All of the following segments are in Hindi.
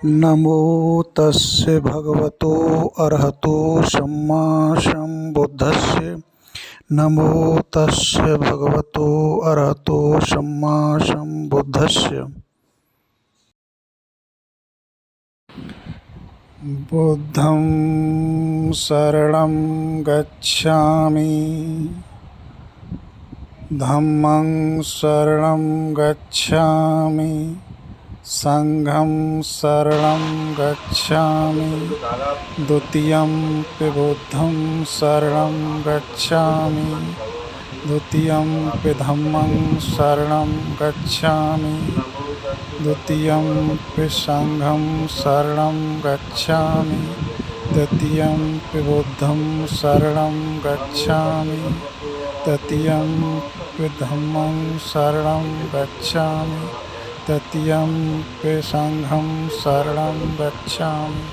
नमो तस्य भगवतो अरहतो सम्मा सम्बुद्धस्य। नमो तस्य भगवतो अरहतो सम्मा सम्बुद्धस्य। बुद्धं शरणं गच्छामि, धम्मं शरणं गच्छामि, संघं शरणं गच्छामि, द्वितीयंपि बुद्धं शरणं गच्छामि, द्वितीयंपि धम्मं शरणं गच्छामि, द्वितीयंपि संघं शरणं गच्छामि, तृतीयंपि बुद्धं शरणं गच्छामि, तृतीयंपि धम्मं शरणं गच्छामि, तृतीयंपि संघं शरणं गच्छामि।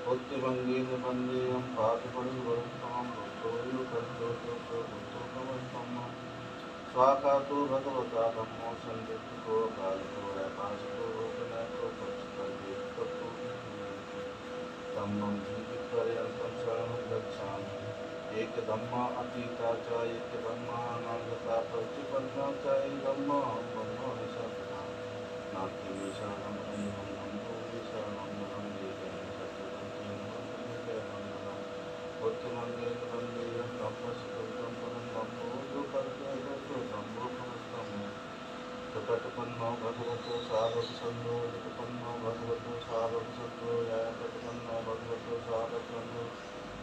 उत्तरंगेन बंदेयं पादपरिवर्तनं स्वाकातो भगवता धम्मो संयुक्तो कालो व्यापासतो उपनयतो पक्षितो धम्मं जीवितपर्यन्तं शरणं गच्छामि। एक धम्मा अतीता च एक धम्मा अनन्तता प्रतिपन्ना च एक धम्मा ब्रह्म निसर्गता नास्ति मे शरणं अन्यं नमो शरणं वन्दे उत्तमंगेन वंदेयं तपस्कृतं परं नमो कर्तव्यो सम्भोगमस्तं प्रकटपन्नो भगवतो साधकसंघो प्रकटपन्नो भगवतो साधकसंघो यातपन्नो भगवतो साधकसंघो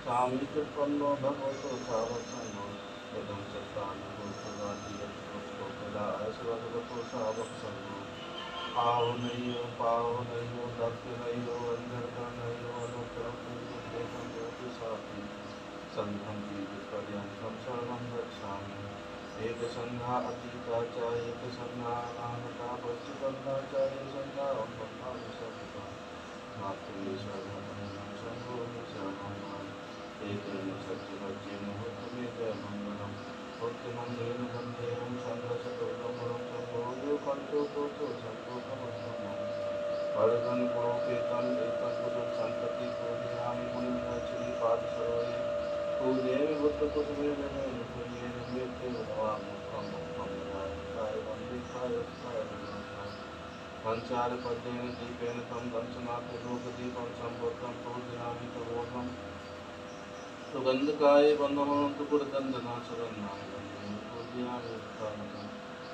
सामित्रपन्नो भगवतो साधकसंघो यदं सत्तानो सदादियत्तो कदा भगवतो साधकसंघो पावनयो पावनयो दक्षिणयो अंधकरणयो अनुत्तरं देशं ज्योति साधि संघं जीवितपर्यन्तं शरणं गच्छामि। एक संघा अतीता च एक संघा अनागता पश्चिमन्ना च एक संघा ब्रह्मा विसर्जिता नास्ति मे शरणं शम्भो मे शरणं एतेन सत्यवचेन होतमे जयमङ्गलम् उत्तमङ्गेन वन्देहं सङ्घशतोत्तमं सम्भोजो कण्ठोतो सन्तोषमस्तमम् वरदं पुरोपेतं एतं पुरुषं सन्तति पूजयामि मुनिं श्रीपादसरोये पूजयामि बुद्धपुष्पेण पूजयेन मेत्ते भगवान् वन्दे पंचारपद्येन दीपेन तं दंशनाथ लोकदीपं सम्बुद्धं पूजयामि तवोहं सुगन्धकाय बन्धमन्तु पुरदन्दनाशरन्नामं पूजयामि उत्थानकं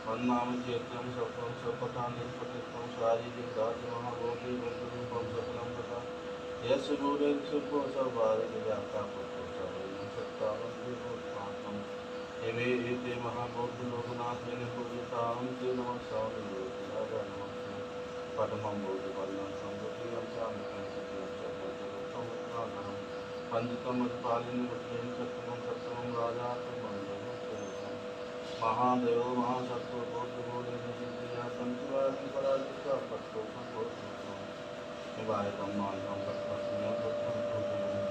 वन्नामि चैत्यं सत्वं सपथानिष्पतित्वं शारीरिं दातुमहाभोगी बन्धुरूपं सकलं तथा यस्य गुरेर्षुभो सर्वादिव्याप्ता पुत्रो सर्वं सत्तावन्दिरोत्पातम् इमे एते महाबोधि लोकनाथेन पूजितां ते नमस्सामि योगिराजा नमस्ते पद्मं बोधिपर्यन्तं द्वितीयं चामितं तृतीयं चतुर्थं उत्तराधरम् पंचतम उत्पालिनी मुद्रेण सप्तमं सप्तमं राजातमं महादेव महासत्व बोधि सिद्धिया संचिवादि पराजिता पत्तो संभोधन हिमाय ब्रह्मांडं पद्मस्मिनं पुत्रं पूजयामि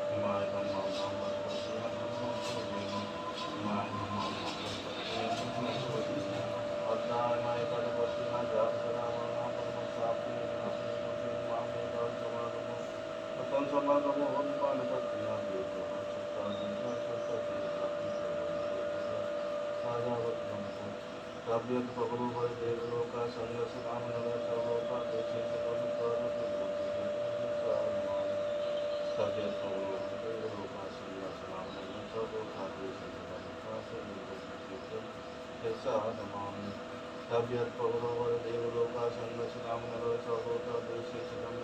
हिमाय ब्रह्मांडं पद्मस्मिनं पुत्रं पूजयामि हिमाय ब्रह्मांडं पद्मस्मिनं पुत्रं पूजयामि अद्दायमाय पदपतिना जातरावणा परमसापि नापि मामे राजमागमो ततं समागमो हनुमान पत्तिना देवो चित्तानंद सरस्वती तबियत पगड़ो बड़े देवलों का संघर्ष राम नगर सर्वोपा देशे सकल कर तबियत पगड़ो देवलों का संघर्ष राम नगर सर्वोपा देशे तबियत पगड़ो बड़े देवलों का संघर्ष राम नगर सर्वोपा देशे सकल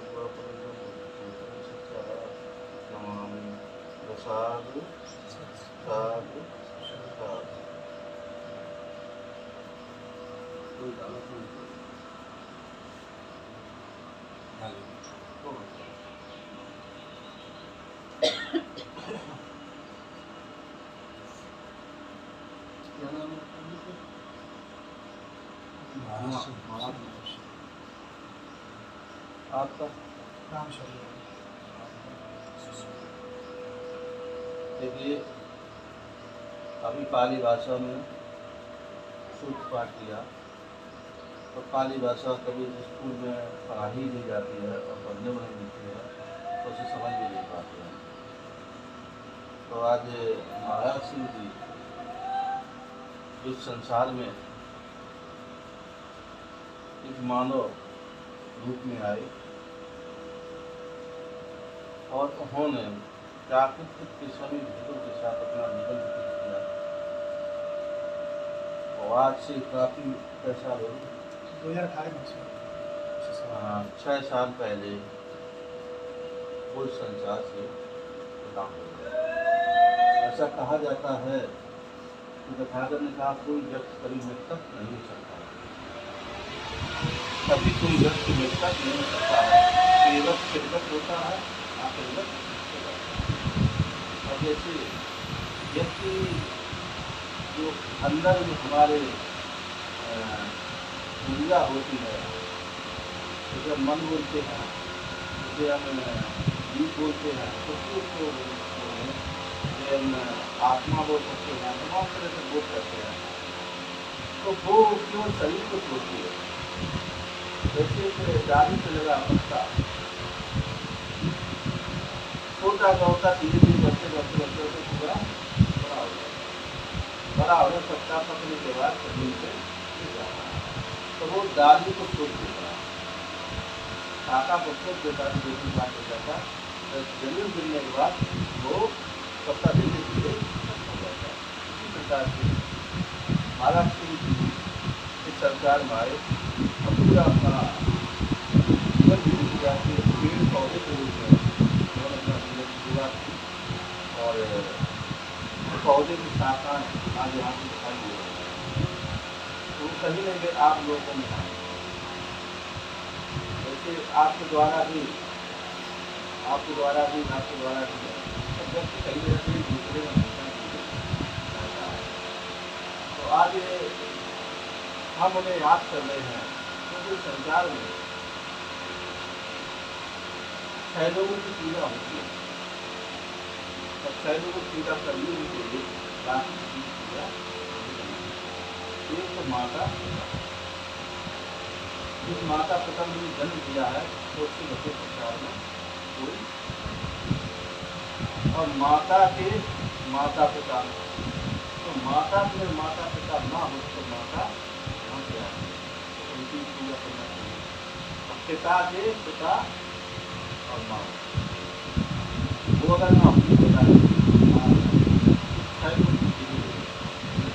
नमामि साधु साधु साधु। आपका राम शरण। देखिए, अभी पाली भाषा में सूत्र पाठ किया, और पाली भाषा कभी स्कूल में पढ़ाई नहीं जाती है और पढ़ने में नहीं मिलती है, तो उसे समझ भी नहीं पाते हैं। तो आज महाराज सिंह जी इस संसार में एक मानव रूप में आए, और उन्होंने प्राकृतिक के सभी भेदों के साथ अपना जीवन व्यतीत किया। और आज से काफ़ी पैसा हो 2018 में 6 साल पहले वो इस संसार से विदा हो गए। ऐसा कहा जाता है कि तथागत ने कहा, कोई व्यक्ति कभी मृतक नहीं हो सकता, कभी कोई व्यक्ति मृतक नहीं हो सकता है, केवल निर्गत होता है, आखिरगत। और जैसे व्यक्ति जो अंदर में हमारे ऊर्जा होती है, जैसे हम मन बोलते हैं, जैसे हम जीव बोलते हैं, तो उसको हम आत्मा बोल सकते हैं, तमाम तरह से बोल सकते हैं। तो वो केवल शरीर को छोड़ती है। जैसे डाली से लगा पत्ता छोटा सा होता, धीरे धीरे बढ़ते बढ़ते बढ़ते बढ़ते पूरा बड़ा हो जाता है। बड़ा हो गया, पत्ता पकने के बाद जमीन से गिर जाता है, तो वो डाली को छोड़ देता है, शाखा को छोड़ देता है, दूसरी बात हो जाता है। तो जमीन गिरने के बाद वो पत्ता धीरे धीरे खत्म हो जाता है। इसी प्रकार से महाराज सिंह जी इस संसार में आए और पूरा अपना जीवन जीवित जाके पेड़ पौधे के रूप में उन्होंने अपना जीवन की शुरुआत की। और पौधे की शाखाएँ आज यहाँ से दिखाई दे रही हैं, तो कहीं नहीं गए, आप लोगों में आए। जैसे आपके द्वारा भी सब व्यक्ति कहीं ना कहीं दूसरे में घटना रहता है। तो आज हम उन्हें याद कर रहे हैं, क्योंकि संसार में 6 लोगों की पूजा होती है, और 6 लोगों की पूजा करनी ही चाहिए, बाकी की पूजा एक तो माता पिता। जिस माता पिता ने जन्म दिया है तो उसके बच्चे संसार में कोई, और माता के माता पिता, तो माता के माता पिता ना हो तो माता कहाँ से आती है, तो उनकी पूजा करना चाहिए। और पिता के पिता और माँ, वो अगर ना हो पिता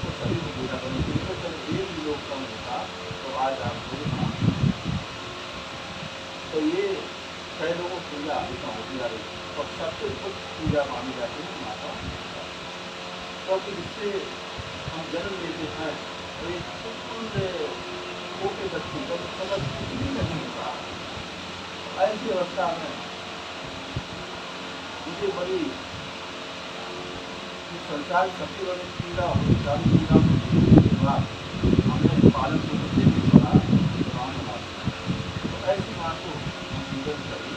तो सभी को पूजा करनी चाहिए। तो जब एक भी लोग कम होता तो आज आप लोग, तो ये 6 लोगों की पूजा अधिकता होती जा रही है, और सबसे उच्च पूजा मानी जाती है माता, क्योंकि जिससे हम जन्म लेते हैं तो एक छोटे बच्चे को समझ कुछ भी नहीं होता। ऐसी अवस्था में मुझे बड़ी संसार की सबसे बड़ी पीड़ा होती, सारी पीड़ा के बाद हमने पालन को देने वाला भगवान बनाते हैं। तो ऐसी माँ को हम जीवन करें।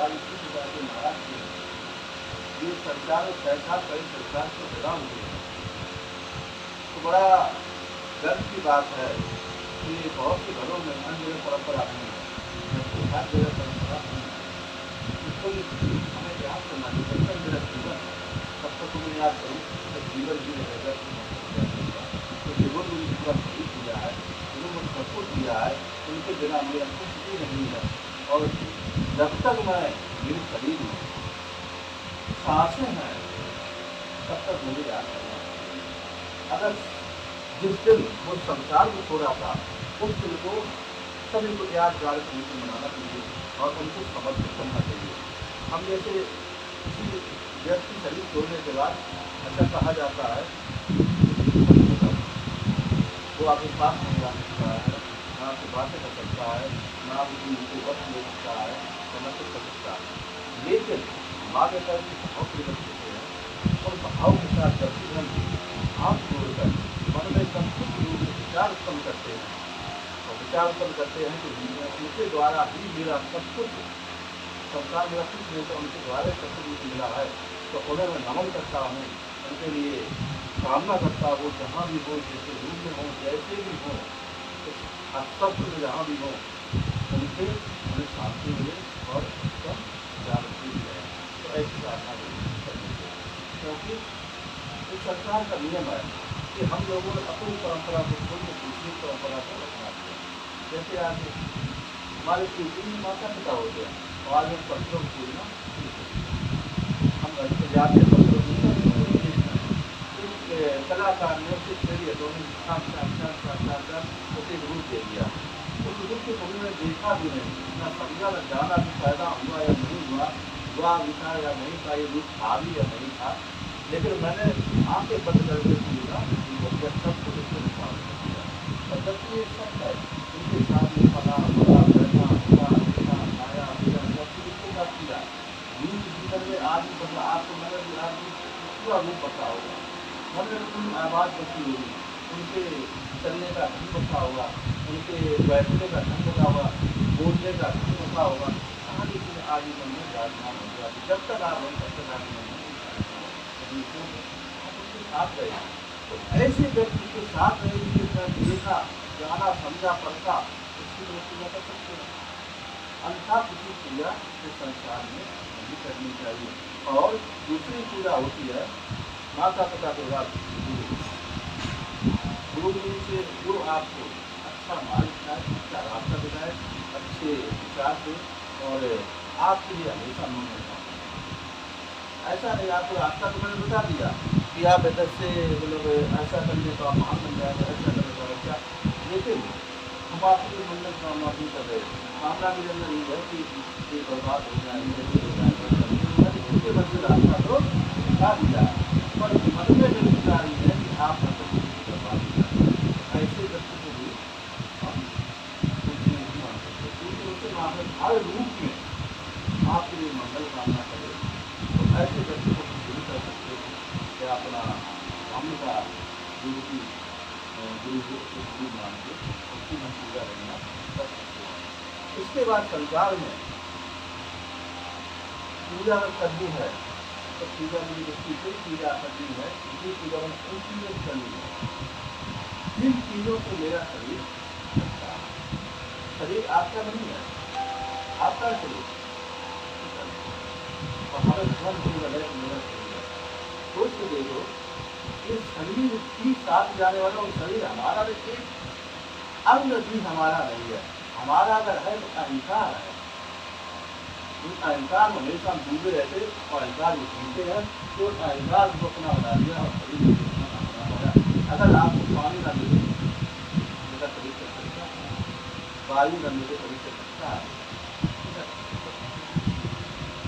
इसी प्रकार के महाराज ये संसार और पैसा कई संसार से जुड़ा हुए हैं। तो बड़ा गर्व की बात है कि बहुत से घरों में अन्य जगह परंपरा नहीं है, हर जगह परंपरा नहीं है। इसको हमें याद करना चाहिए, जब तक मेरा जीवन तब तक तो मैं याद करूँ, तब जीवन भी रहेगा। तो जीवन मुझे पूरा सही दिया है, जो मुझे सब कुछ दिया है, उनके बिना मेरा कुछ भी नहीं है। और जब तक मैं मेरे शरीर में सांसें हैं तब तक मुझे याद करना। अगर जिस दिन वो संसार को छोड़ा था उस दिन को सभी को यादगार के रूप में मनाना चाहिए और उनको समर्पित करना चाहिए। हम जैसे किसी व्यक्ति शरीर छोड़ने के बाद ऐसा कहा जाता है वो आपके पास नहीं आ सकता है, ना आपकी बातें कर सकता है, ना आपकी वक्त ले सकता है, समर्पित कर सकता है। लेकिन माँ पिता की बहुत बच्चे हैं और भाव के साथ प्रतिधन हाथ जोड़कर मन में संतुष्ट रूप से विचार उत्पन्न करते हैं और विचार उत्पन्न करते हैं कि उनके द्वारा ही मेरा सब कुछ संसार मेरा कुछ नहीं तो उनके द्वारा सब कुछ मिला है, तो उन्हें मैं नमन करता हूँ, उनके लिए कामना करता हूँ, जहाँ भी हो, जैसे रूप में हो, जैसे भी हो, सब में जहाँ भी हो, उन्हें शांति मिले और उसका जागृति भी है। तो ऐसी प्रार्थना करनी चाहिए, क्योंकि इस संसार का नियम है कि हम लोगों ने अपनी परंपरा को छोड़ के दूसरी परंपरा को अपना दिया। जैसे आज हमारे तीन माता पिता होते हैं और आज हम पत्रों को पूजना हम जाते पत्रों कलाकार ने उसे खेलिए उसे रूप दे दिया। उस रूप के उन्होंने देखा भी नहीं, न समझा, न जाना कि पैदा हुआ या नहीं हुआ भी था या नहीं था, ये रूप था भी या नहीं था, लेकिन मैंने आंखें बंद करके पूछा सब कुछ उसको निकाल दिया। और जब ये सब है उनके साथ में पला बड़ा बैठा हुआ देखा खाया पीना सब कुछ उसके साथ किया। रूप जीवन में आज भी बदला, आपको मैंने भी आज भी पूरा रूप बता होगा, मन में उनकी आवाज़ बची होगी, उनके चलने का ढंग बता होगा, उनके बैठने का ढंग बता होगा, बोलने का ढंग बता होगा, सारी चीज़ आज मन में विराजमान हो जाती। जब तक आप मन तब तक आप उनके साथ रहे, तो ऐसे व्यक्ति के साथ रहे जिसने देखा जाना समझा पढ़ा, उसकी पूजा कर सकते हैं। अन्यथा किसी पूजा इस संसार में नहीं करनी चाहिए। और दूसरी पूजा होती है माता पिता के बाद गुरु से जो आपको अच्छा मार्ग दिखाए, अच्छा रास्ता दिखाए, अच्छे विचार से और आपके लिए हमेशा मन होता है। ऐसा नहीं आपको रास्ता तो मैंने बता दिया कि आप इधर से मतलब ऐसा करिए तो आप महान बन जाएंगे, ऐसा करें तो अच्छा, लेकिन हम आपके मंदिर कामना भी कर रहे हैं। कामना के अंदर ये है कि ये बर्बाद हो जाए, उनके मंदिर रास्ता तो दिखा दिया, पर मन में जो विचार है कि आप बर्बाद हो जाए, ऐसे व्यक्ति को भी हम नहीं मान सकते, क्योंकि उसके मामले हर रूप में आपके लिए मंगल कामना करे, तो ऐसे व्यक्ति को नहीं कर सकते कि अपना हम का गुरु की गुरु मान के उसकी हम पूजा करना कर सकते हैं। इसके बाद संसार में पूजा करनी है तो पूजा की व्यक्ति से पूजा करनी है, इसी पूजा में उन चीज़ों की करनी है जिन चीज़ों से मेरा शरीर करता है। शरीर आपका नहीं है, आपका शरीर और हमें धर्म पूजा है, मेरा शरीर है। सोच के देखो, इस शरीर की साथ जाने वाला वो शरीर हमारा नहीं, अंग भी हमारा नहीं है। हमारा अगर है तो अहंकार है, उस अहंकार में हमेशा हम डूबे रहते और अहंकार को सुनते हैं, तो अहंकार को अपना बना दिया और शरीर को अपना बना दिया। अगर आपको पानी न मिले मेरा शरीर चल सकता है, वायु न मिले शरीर चल सकता है,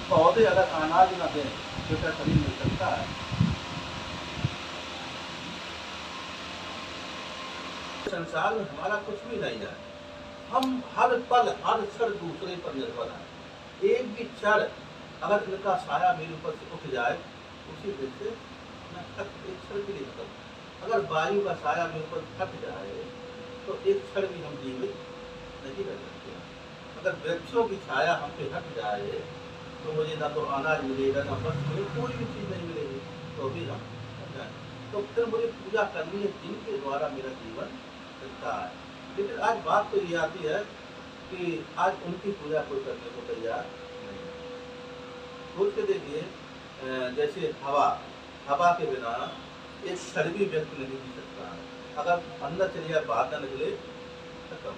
पौधे अगर अनाज न दें तो क्या शरीर मिल सकता है? संसार में हमारा कुछ भी नहीं है, हम हर पल हर क्षण दूसरे पर निर्भर हैं। एक भी क्षण अगर इनका साया मेरे ऊपर से उठ जाए, उसी दिन से मैं एक क्षण के लिए खत्म। अगर वायु का साया मेरे ऊपर हट जाए तो एक क्षण भी हम जीवित नहीं रह सकते। अगर वृक्षों की छाया हम पे हट जाए तो मुझे ना तो अनाज मिलेगा, ना वस्त्र मिलेगा, कोई भी चीज़ नहीं मिलेगी, तो भी हम हट जाए। तो फिर मुझे पूजा करनी है जिनके द्वारा मेरा जीवन चलता है। लेकिन आज बात तो ये आती है कि आज उनकी पूजा कोई करने को तैयार नहीं है। सोच के देखिए, जैसे हवा के बिना एक क्षण भी व्यक्ति नहीं जी सकता है। अगर अंदर चले जाए बाहर न निकले खत्म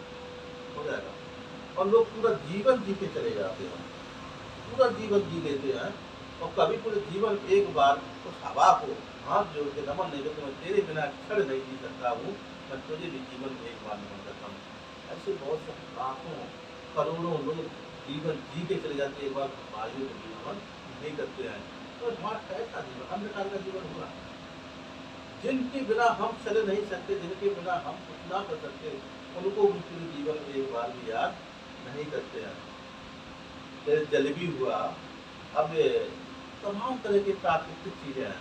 हो जाएगा। और लोग पूरा जीवन जी के चले जाते हैं, पूरा जीवन जी लेते हैं और कभी पूरे जीवन एक बार उस हवा को हाथ जोड़ के नमन नहीं करते, मैं तेरे बिना क्षण नहीं जी सकता हूँ, मैं तुझे भी जीवन में एक बार नमन करता हूँ। ऐसे बहुत से लाखों करोड़ों लोग जीवन जी के चले जाते हैं, एक बार वायु को भी नमन नहीं करते हैं। तो हमारा कैसा जीवन, अंधकार का जीवन हुआ, जिनके बिना हम चले नहीं सकते, जिनके बिना हम कुछ ना कर सकते, उनको भी पूरे जीवन में एक बार भी याद नहीं करते हैं। जैसे जल भी हुआ, अब तमाम तरह की प्राकृतिक चीज़ें हैं,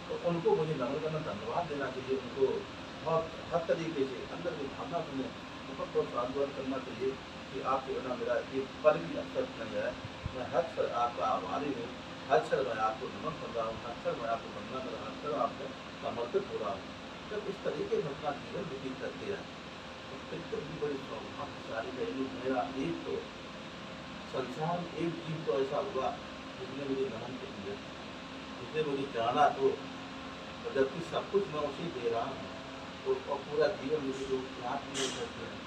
तो उनको मुझे नमन करना, धन्यवाद देना चाहिए। उनको बहुत हर तरीके से अंदर की भावना से बहुत बहुत सांत्वन करना चाहिए कि आपके बिना मेरा एक पल भी अवसर नहीं है। मैं हर क्षण आपका आभारी हूँ, हर क्षण मैं आपको नमन कर रहा हूँ, हर क्षण मैं आपको वंदना कर रहा हूँ, हर क्षण आपको समर्पित हो रहा हूँ। जब इस तरीके से अपना जीवन व्यतीत करते हैं तो कितनी भी बड़ी सौभाग्यशाली है। मेरा एक तो संसार में एक जीव तो ऐसा हुआ जिसने मुझे नमन कर दिया, जिसने मुझे जाना, तो जबकि सब कुछ मैं उसे दे रहा हूँ, तो और पूरा जीवन मुझे लोग याद नहीं करते हैं।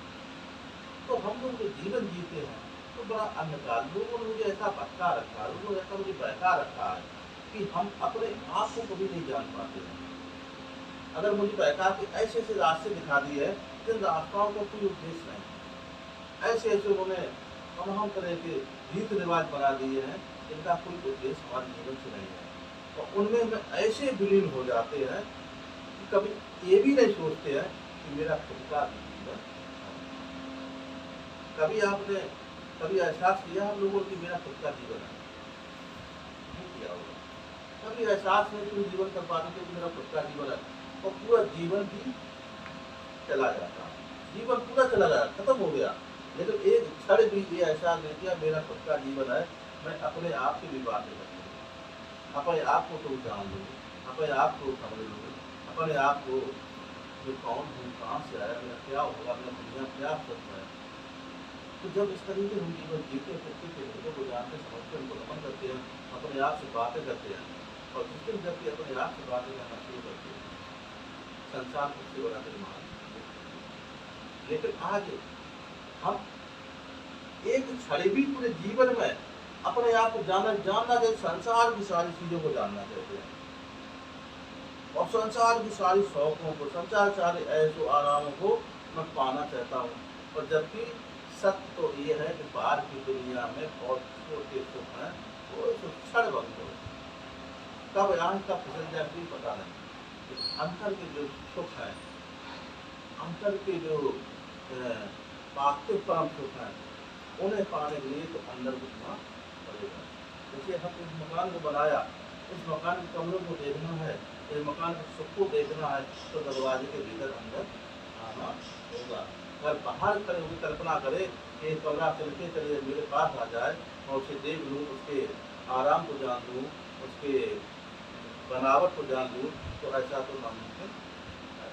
तो हम लोग जो जीवन जीते हैं तो बड़ा अंधकार, लोगों ने मुझे ऐसा भटका रखा है, लोगों ने ऐसा मुझे बहका रखा है कि हम अपने आप को कभी नहीं जान पाते हैं। अगर मुझे बहका के ऐसे ऐसे रास्ते दिखा दिए हैं जिन रास्ताओं का कोई उद्देश्य नहीं, ऐसे ऐसे उन्होंने तमाम तरह के रीत रिवाज बना दिए हैं जिनका कोई उद्देश्य हमारे जीवन से नहीं है, और उनमें हम ऐसे विलीन हो जाते हैं कि कभी ये भी नहीं सोचते हैं कि मेरा खुद का भी जीवन है। कभी आपने कभी एहसास किया हम लोगों की मेरा खुद का जीवन है? नहीं किया होगा। कभी एहसास नहीं कि जीवन कर पाते थे कि मेरा खुद का जीवन है, और पूरा जीवन भी चला जाता, जीवन पूरा चला गया, खत्म हो गया, लेकिन एक क्षण भी ये एहसास नहीं किया मेरा खुद का जीवन है। मैं अपने आप से भी बातें करती हूँ, अपने आप को तो जान लूँ, अपने आप को समझ लूँ, अपने आप को जो कौन हूँ, कहाँ से आया, मेरा क्या होगा, मेरा दुनिया क्या सच है। तो जब इस तरीके हम जीवन जीते फिरते थे, लोगों को जानते समझते उनको नमन करते हैं, अपने आप से बातें करते हैं, और जिस दिन जबकि अपने आप से बातें करना शुरू करते हैं संसार सबसे बड़ा निर्माण। लेकिन आज हम एक क्षण भी पूरे जीवन में अपने आप को जानना चाहिए, संसार की सारी चीजों को जानना चाहते हैं, और संसार की सारी शौकों को, संसार सारे ऐसो आरामों को मैं पाना चाहता हूँ। और जबकि सत्य तो ये है कि बाहर की दुनिया में बहुत छोटे सुख हैं, वो क्षण वक्त हो, कब यहाँ कब फिसल जाए कोई पता नहीं। अंतर के जो सुख है, अंतर के जो पार्थिव परम सुख है, उन्हें पाने के लिए तो अंदर घुसना पड़ेगा। जैसे हम इस मकान को बनाया, इस मकान के कमरों को देखना है, इस मकान के सुख को देखना है, तो दरवाजे के भीतर अंदर आना होगा। अगर बाहर खड़े हुए कल्पना करे कि कमरा चलते चले मेरे पास आ जाए, मैं उसे देख लूँ, उसके आराम को जान लूँ, उसके बनावट को जान लूँ, तो ऐसा तो नामुमकिन है।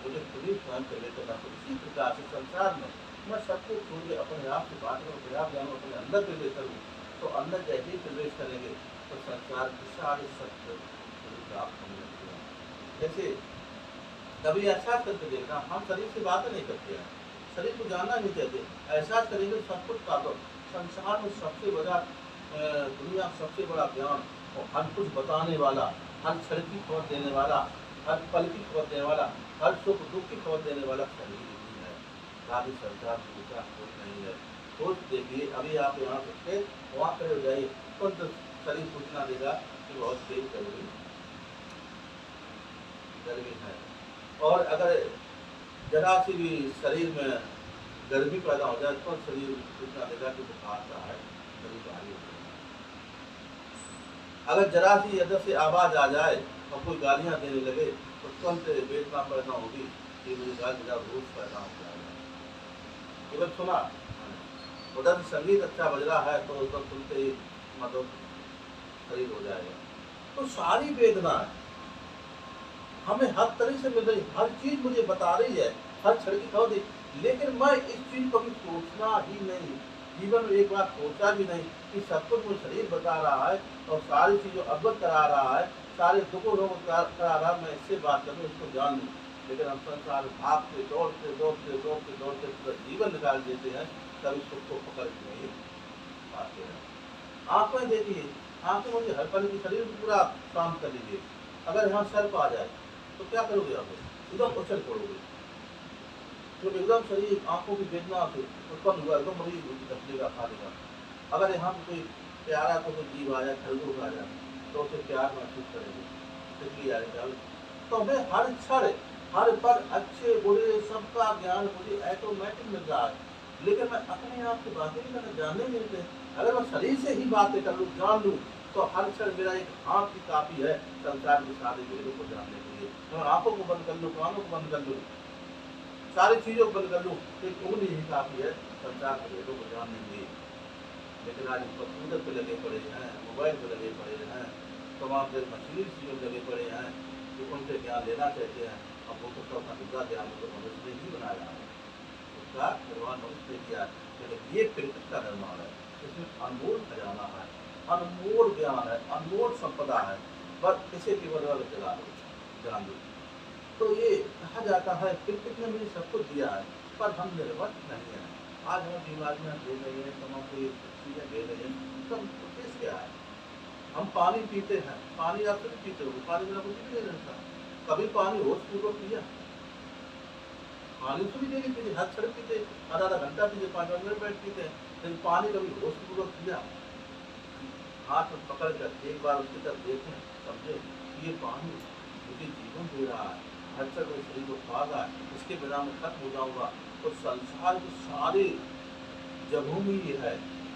मुझे खुद ही स्वयं से लेकर ना, इसी प्रकार से संसार में मैं सबको छोड़ के अपने आप से बात करूँ, अपने आप जानूँ, अपने अंदर प्रवेश करूँ, तो अंदर जैसे ही प्रवेश करेंगे तो संसार के सारे सत्य प्राप्त होने लगते हैं। जैसे कभी एहसास करके देखना, हम शरीर से बात नहीं करते हैं, शरीर को जानना नहीं चाहते, एहसास करेंगे सब कुछ का संसार में सबसे बड़ा दुनिया, सबसे बड़ा ज्ञान और हर कुछ बताने वाला, हर क्षण की खबर देने वाला, हर पल की खबर देने वाला, हर सुख दुख की खबर देने वाला शरीर ही है। सारी संसार दूसरा कुछ नहीं है। सोच देखिए, अभी आप यहाँ से वहाँ खड़े हो जाइए, तुरंत शरीर सूचना देगा कि बहुत तेज गर्मी है, और अगर जरा सी भी शरीर में गर्मी पैदा हो जाए तो शरीर सूचना देगा कि बुखार रहा है, शरीर भारी हो जाए। अगर जरा सी इधर से आवाज आ जाए और कोई गालियां देने लगे तो तुरंत वेदना पैदा होगी कि मुझे गाली रोज पैदा हो जाएगा। केवल सुना, उधर संगीत अच्छा बज रहा है तो उधर सुनते ही मतलब शरीर हो जाएगा। तो सारी वेदना हमें हर तरह से मिल रही, हर चीज मुझे बता रही है, हर क्षण की खबर दी, लेकिन मैं इस चीज को भी सोचना ही नहीं, जीवन में एक बार सोचा भी नहीं कि सब कुछ मुझे शरीर बता रहा है और सारी चीजों अवगत करा रहा है, सारे दुखों रोग करा रहा है, मैं इससे बात करूँ, इसको जान लूँ। लेकिन हम संसार भागते दौड़ते दौड़ते दौड़ते दौड़ते पूरा जीवन निकाल देते हैं, कभी सुख को पकड़ नहीं पाते हैं। आंखें देखिए, आंखें मुझे हर पल की शरीर को पूरा काम कर लीजिए, अगर यहाँ सर्प आ जाए तो क्या करोगे आप? एकदम उछल पड़ोगे, तो एकदम शरीर आंखों की वेदना से उत्पन्न हुआ, एकदम बड़ी तकलीफ खा लेगा। अगर यहाँ कोई प्यारा को कोई जीव आ जाए, खरगोश आ जाए, तो उसे प्यार महसूस करेंगे, तितली आ जाए। तो हमें हर क्षण हर पल अच्छे बुरे सबका ज्ञान मुझे ऑटोमेटिक मिल रहा है, लेकिन मैं अपने आप से बातें नहीं करना, जानने नहीं मिलते। अगर मैं शरीर से ही बातें कर लूँ, जान लूँ तो हर क्षण मेरा एक आँख की काफी है संसार के सारे भेदों को जानने के लिए। तो मैं आँखों को बंद कर लूँ, कानों को बंद कर लूँ, सारी चीज़ों को बंद कर लूँ, एक उंगली ही काफी है संसार के भेदों को जानने के लिए। लेकिन आज कंप्यूटर पे लगे पड़े हैं, मोबाइल पे लगे पड़े हैं, तमाम देर मशीनी चीज़ों में लगे पड़े हैं, जो उनसे ज्ञान लेना चाहते हैं। अब वो तो सब अधूरा ज्ञान को मनुष्य ने ही बनाया है, उसका निर्माण मनुष्य ने किया है। लेकिन ये प्रकृति का निर्माण है, इसमें अनमोल खजाना है, अनमोल ज्ञान है, अनमोल संपदा है, बस इसे केवल जान लो। तो ये कहा जाता है प्रकृति ने मुझे सब कुछ दिया है, पर हम निर्वत नहीं है। आज हम बीमारियाँ दे रहे हैं, तमाम कोई चीज़ें दे रहे हैं, तो उद्देश्य क्या है? हम पानी पीते हैं, पानी आप खुद पीते हो, पानी बिना कुछ भी नहीं रहता। कभी पानी होश पूर्वक पिया? पानी तो भी डेली पीते, हर क्षण पीते, आधा आधा घंटा पीते, 5 मिनट बैठ पीते हैं, लेकिन पानी कभी होश पूर्वक पिया? हाथ में पकड़ कर एक बार उसकी तरफ देखें, समझे ये पानी मुझे जीवन दे रहा है, हर क्षण मेरे शरीर को खा रहा है, इसके बिना मैं खत्म हो जाऊँगा। तो संसार के सारे जगहों में ये है,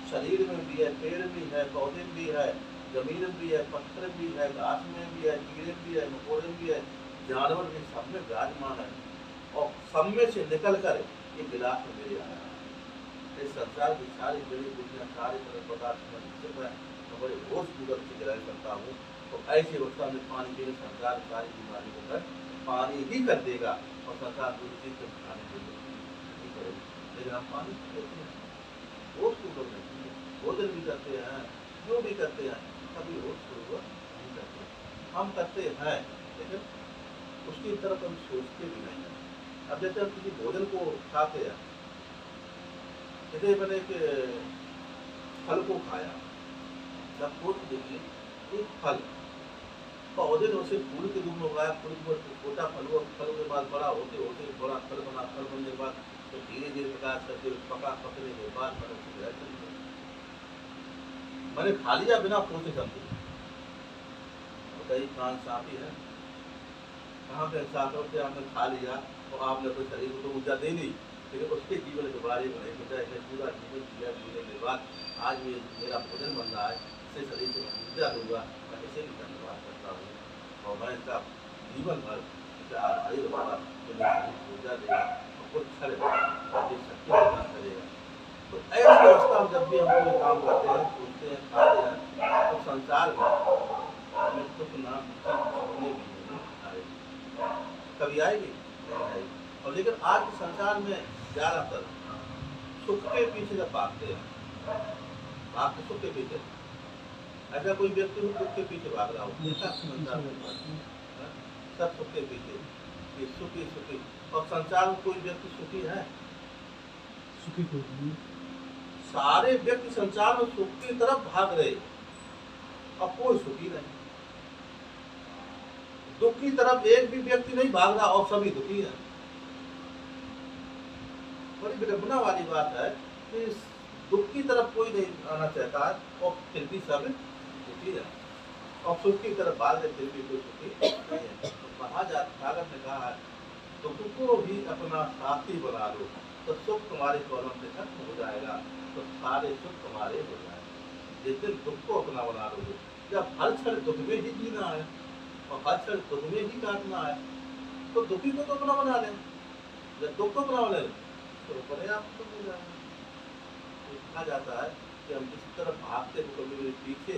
शरीर में भी है, पेड़ भी है, पौधे में भी है, जमीन में भी है, पत्थर भी है, घास में भी है, कीड़े भी है, मकोड़े भी है, जानवर भी, सब में विराजमान है। और सब में से निकल कर ये विलास में मेरे आया है। इस संसार की सारी जड़ी बूटियाँ, सारे तरह पदार्थ में निश्चित है, मैं बड़े होश पूर्वक से ग्रहण करता हूँ। तो ऐसी अवस्था में पानी पीने संसार सारी बीमारी को कर पानी ही कर देगा, और संसार पूरी चीज को खाने के लिए नहीं करेगी। लेकिन हम पानी पी लेते हैं, होश पूर्वक नहीं पीते, भोजन भी करते हैं, जो भी करते हैं, कभी होश पूर्वक नहीं करते। हम करते हैं, लेकिन उसकी तरफ हम सोचते भी नहीं हैं। अब जैसे हम किसी भोजन को खाते हैं, जैसे मैंने एक फल को खाया, जब फूल देखिए एक फल पौधे ने उसे फूल के रूप में उगाया, फूल को छोटा फल हुआ, फल के बाद बड़ा होते होते बड़ा फल बना, फल बनने के बाद तो धीरे धीरे प्रकाश करके पकने के बाद मैंने उसे ग्रहण कर लिया, मैंने खा लिया बिना सोचे समझे। बताइए कहाँ इंसाफी है? कहाँ पे इंसाफ है? उससे आपने खा लिया तो आपने अपने शरीर को तो ऊर्जा दे दी, लेकिन उसके जीवन के बारे में नहीं सोचा। इसने पूरा जीवन जिया, जीने के बाद आज भी मेरा भोजन बन रहा है, इससे शरीर से मैं ऊर्जा दूंगा, मैं इसे भी धन्यवाद करता हूँ। और मैं इसका जीवन भर इसका आधारित होगा, तो मेरे शरीर को ऊर्जा देगा और कुछ क्षण शक्ति प्रदान करेगा। तो ऐसी अवस्था में जब भी हम कोई काम करते हैं, सोचते हैं, खाते हैं, तो संसार में हमें सुख नाम छोड़ने भी नहीं आएगी। कभी आएगी? नहीं आएगी। और लेकिन आज के संसार में ज़्यादातर सुख के पीछे जब भागते हैं, भागते सुख के पीछे, ऐसा कोई व्यक्ति हो दुख के पीछे भाग रहा हो, ऐसा संसार में सब सुख के पीछे, ये सुखी सुखी। और संसार में कोई व्यक्ति सुखी है? सुखी कोई नहीं। सारे व्यक्ति संसार में सुख की तरफ भाग रहे, और कोई सुखी नहीं। दुख की तरफ एक भी व्यक्ति नहीं भाग रहा, और सभी दुखी हैं। बड़ी विडंबना वाली बात है कि दुख की तरफ कोई नहीं आना चाहता है, और फिर भी सब दुखी है। और सुख की तरफ भाग रहे, फिर भी कोई सुखी नहीं है। तो कहा भागवत ने कहा है, दुख को भी अपना साथी बना लो, तो सुख तुम्हारे कॉलम से खत्म हो जाएगा, तो सारे सुख तुम्हारे हो जाएंगे। जिस दिन दुख को अपना बना लोगे, जब हर क्षण दुख में ही जीना है और हर क्षण दुख में ही काटना है, तो दुखी को तो अपना बना लें। जब दुख को अपना बना लें तो बड़े आप तो मिल जाएंगे। तो कहा जाता है कि हम जिस तरफ भागते हो, कभी मेरे पीछे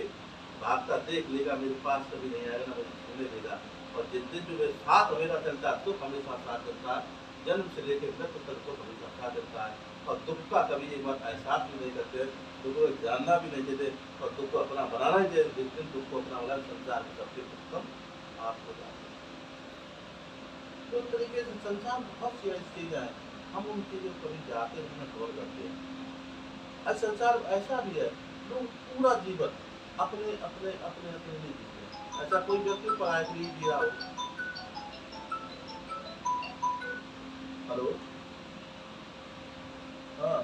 भागता देख लेगा, मेरे पास कभी नहीं आएगा, ना मुझे छूने देगा। और जिस दिन जो मेरे साथ मेरा चलता है, दुख हमेशा साथ चलता है, जन्म से लेकर मृत्यु तक को हमेशा साथ चलता है। और दुख का कभी एक बार एहसास भी नहीं करते, दुख को जानना भी नहीं देते, और दुख को अपना बनाना ही चाहिए। जिस दिन दुख को अपना बना, संसार में सबसे उत्तम आप हो जाते हैं। तो इस तरीके से संसार बहुत सी ऐसी चीज़ें हैं, हम उन चीज़ों को कभी जाते हैं, गौर करते हैं। आज संसार ऐसा भी है, लोग पूरा जीवन अपने अपने अपने अपने लिए जीते हैं। ऐसा कोई व्यक्ति पढ़ाई के लिए जिया हो। हेलो, हाँ,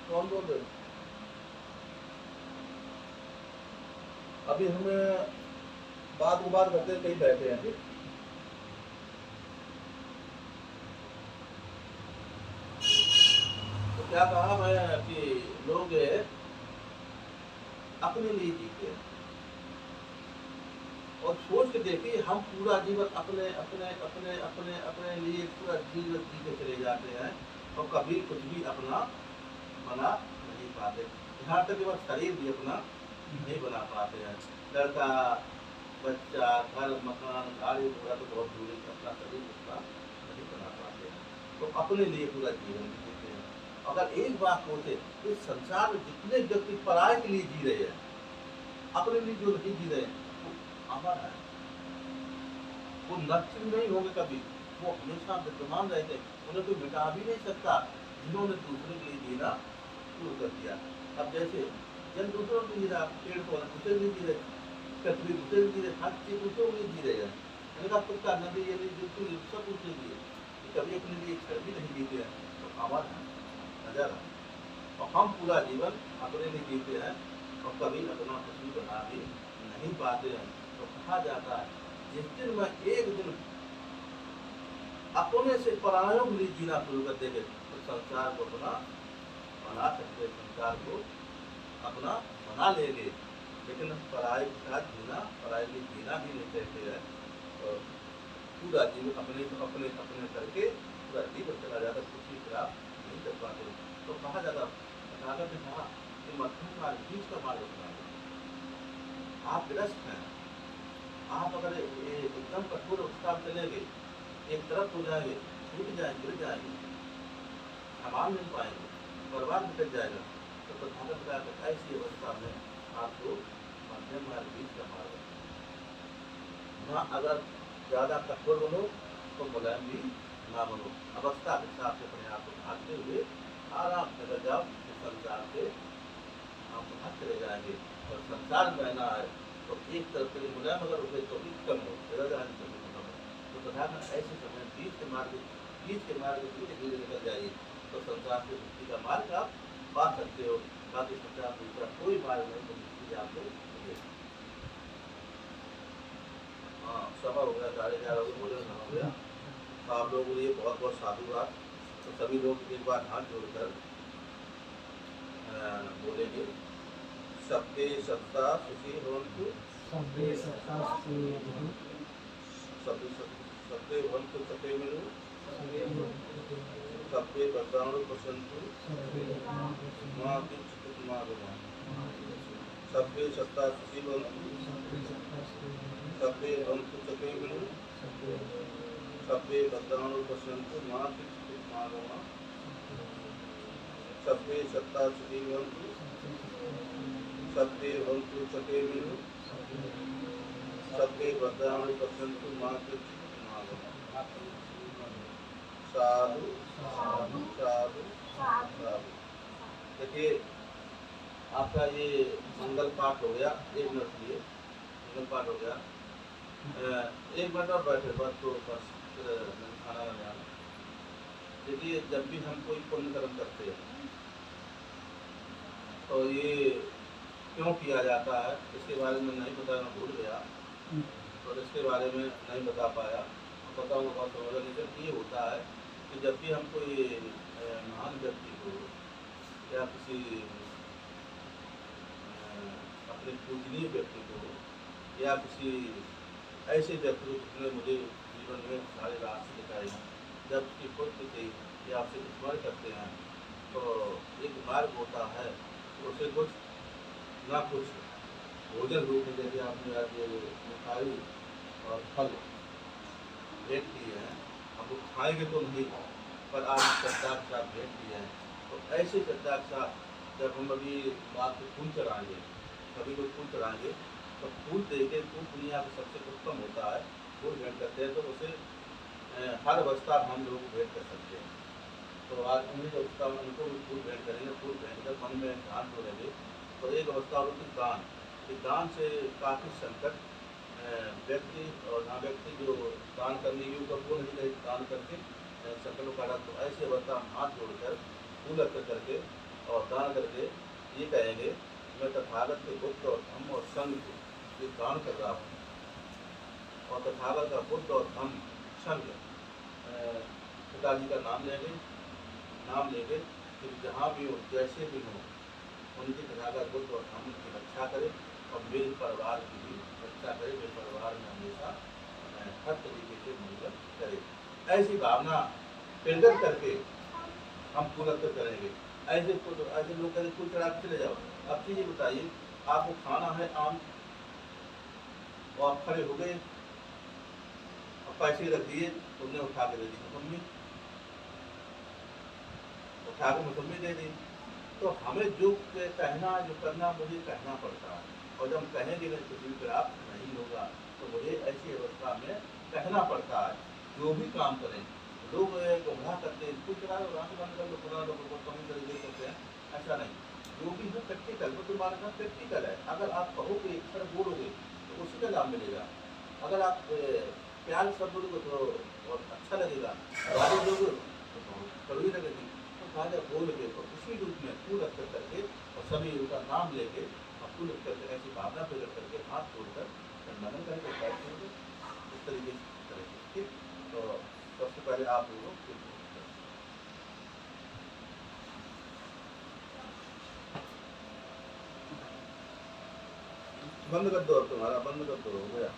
कौन बोल रहे? अभी हमें बात करते कहीं बैठे हैं। तो क्या कहा मैं कि लोग अपने लिए जीते हैं। और सोच के देखिए, हम पूरा जीवन अपने अपने अपने अपने अपने लिए पूरा जीवन जी के चले जाते हैं और कभी कुछ भी अपना बना नहीं पाते। यहाँ तक कि वह शरीर भी अपना नहीं बना पाते हैं। लड़का, बच्चा, घर, मकान, गाड़ी घोड़ा तो बहुत दूरी, अपना शरीर उसका नहीं बना पाते हैं। तो अपने लिए पूरा जीवन जीते हैं। अगर एक बात सोचे, इस संसार में जितने व्यक्ति पराये के लिए जी रहे हैं, अपने लिए जो नहीं जी रहे हैं, वो अमर है, वो नष्ट नहीं होंगे कभी, वो हमेशा विद्यमान रहते हैं, उन्हें कोई मिटा भी नहीं सकता, जिन्होंने दूसरे के लिए जीना शुरू कर दिया। अब जैसे जन दूसरों के लिए पेड़ पौधे दूसरे के लिए जी रहे, पृथ्वी दूसरे के लिए जी रहे, हर चीज दूसरों के लिए जी रहे हैं। मैंने कहा खुद का नदी, ये बिल्कुल सब दूसरे के लिए, कभी अपने लिए क्षण भी नहीं जीते हैं, तो अमर है, नजर है। और हम पूरा जीवन अपने लिए जीते हैं और कभी अपना कुछ भी बना भी नहीं पाते हैं। तो कहा जाता है, जिस दिन मैं एक दिन अपने से परायों के लिए जीना शुरू कर देंगे, तो संसार को अपना बना सकते, संसार को अपना बना लेंगे। लेकिन पराये के साथ जीना, पराये के लिए जीना ही नहीं चाहते हैं। और पूरा जीवन अपने अपने अपने करके पूरा जीवन चला जाता, कुछ भी प्राप्त नहीं कर पाते। तो कहा जाता, तथागत ने कहा कि मध्यम मार्ग, बीच का मार्ग अपना लो। आप ग्रस्त हैं, आप अगर एकदम कठोर अवस्था में चलेंगे, एक तरफ हो जाएंगे, छूट जाएंगे, गिर जाएंगे, सामान मिल पाएंगे, परिवार निकल जाएगा। तो तथागत का ऐसी अवस्था में आपको मध्यम मार्ग, बीच का मार्ग ना, अगर ज़्यादा कठोर बनो तो मुलायम भी ना बनो। अवस्था के हिसाब से अपने आप को भागते हुए आराम से अगर जाओ, तो संसार से आप भाग चले जाएंगे। और संसार में रहना है तो एक तरफ से मुलायम अगर उसे तो भी कम हो, जगह जाने तो भी कम हो। तो तथागत ऐसे समय बीच के मार्ग धीरे धीरे निकल जाइए, तो संसार से मुक्ति का मार्ग आप पा सकते हो। बाकी संसार में दूसरा कोई मार्ग नहीं, तो मुक्ति आपको मिलेगी। हाँ, समय हो गया, 11:30 भोजन हो गया। तो आप लोगों के लिए बहुत बहुत साधुवाद। तो सभी लोग एक बार हाथ जोड़कर बोलेंगे, सबके सत्ता सुखी भवन्तु, सबे सत्ता सुखी भवन्तु, सबके भवन्तु सते मिलु, सबे भवन्तु, सबके भद्राणु पश्यन्तु, सबे भवन्तु, माँ किंचित् मा भवेत्। सबके सत्ता सुखी भवन्तु, सबे सत्ता सुखी भवन्तु, सबके भवन्तु सते मिलु, सबे सबके भद्राणु पश्यन्तु, माँ किंचित् मा भवेत्। सबके सत्ता सुखी भवन्तु, सबके भवन्तु सते मिलु, सबके भद्राणु पश्यन्तु, माँ किंचित् मा भवेत्। साधु साधु साधु साधु। देखिए, आपका ये मंगल पाठ हो गया, 1 मिनट के लिए मंगल पाठ हो गया। 1 मिनट और बैठे, बस तो बस खाना बनाना। देखिए, जब भी हम कोई पुण्य कर्म करते हैं तो ये क्यों किया जाता है, इसके बारे में नहीं बताया, मैं भूल गया, और इसके बारे में नहीं बता पाया। बताऊँगा बहुत समझा। लेकिन ये होता है कि जब भी हम कोई महान व्यक्ति को या किसी अपने पूजनीय व्यक्ति को या किसी ऐसे व्यक्ति को जिसने मुझे जीवन में सारे रास्ते दिखाए, जब उसकी पुत्र थी या आपसे स्मरण करते हैं, तो एक मार्ग होता है, तो उसे कुछ ना कुछ भोजन रूप में, जैसे आपने आज ये मिठाई और फल भेंट किए हैं, हम लोग खाएंगे तो नहीं, पर आज श्रद्धा के साथ भेंट किए हैं। तो ऐसे श्रद्धा के साथ जब हम अभी बात को फूल चढ़ाएंगे, सभी लोग फूल चढ़ाएंगे, तो फूल देके, फूल दुनिया का सबसे उत्तम होता है, फूल भेंट करते हैं, तो उसे हर अवस्था में हम लोग भेंट कर सकते हैं। तो आज उन्हीं अवस्था में उनको भी फूल भेंट करेंगे। फूल भेंट कर मन में ध्यान जोड़ेंगे। तो एक अवस्था होती है दान। दान से काफ़ी संकट व्यक्ति और ना व्यक्ति जो दान करने योग्य वो नहीं रहे, दान करके संकटों का। तो ऐसी अवस्था में हाथ जोड़कर फूल अर्पित करके और दान करके ये कहेंगे, मैं तथागत के बुद्ध और धम्म और संघ को ये दान कर रहा हूँ, और तथागत का बुद्ध और धम्म संघ पिताजी का नाम लेंगे कि जहाँ भी हो, जैसे भी हो, उनके तथागत बुद्ध और हम की रक्षा करें और मेरे परिवार की भी रक्षा करें, मेरे परिवार में हमेशा हर तरीके से मंगल करे। ऐसी भावना प्रकट करके हम पूरा तो करेंगे। ऐसे लोग कहते फूल चढ़ा के चले जाओ। अब चीज़ बताइए, आपको खाना है आम और आप खड़े हो गए और पैसे रख दिए, तुमने उठा के दे दी मौसम्मी, उठा के मौसम्मी दे दी। तो हमें जो कहना जो करना मुझे कहना पड़ता है, और जब हम कहेंगे नहीं कुछ भी प्राप्त नहीं होगा तो मुझे ऐसी अवस्था में कहना पड़ता है। जो भी काम करें, लोग गुमराह करते हैं, कुछ रात बंद कर लो, पुराना लोगों को कमी तरीके करते हैं, ऐसा नहीं। जो भी है प्रैक्टिकल, वो तुम्हारे साथ प्रैक्टिकल है। अगर आप कहोगे एक सर बोलोगे तो उसी का लाभ मिलेगा। अगर आप प्यार शब्द बोलोगे तो बहुत अच्छा लगेगा, गाली दोगे तो बहुत कड़वी लगेगी। तो राजा बोल के तो उसी रूप में पूरा करके और सभी उनका नाम लेके और पूर्ण करके ऐसी भावना प्रकट करके हाथ जोड़कर खंडन करके बैठ जाएंगे। इस तरीके से करेंगे, ठीक। तो सबसे पहले आप लोग बंद कर दो, अब तुम्हारा बंद कर दो, हो गया।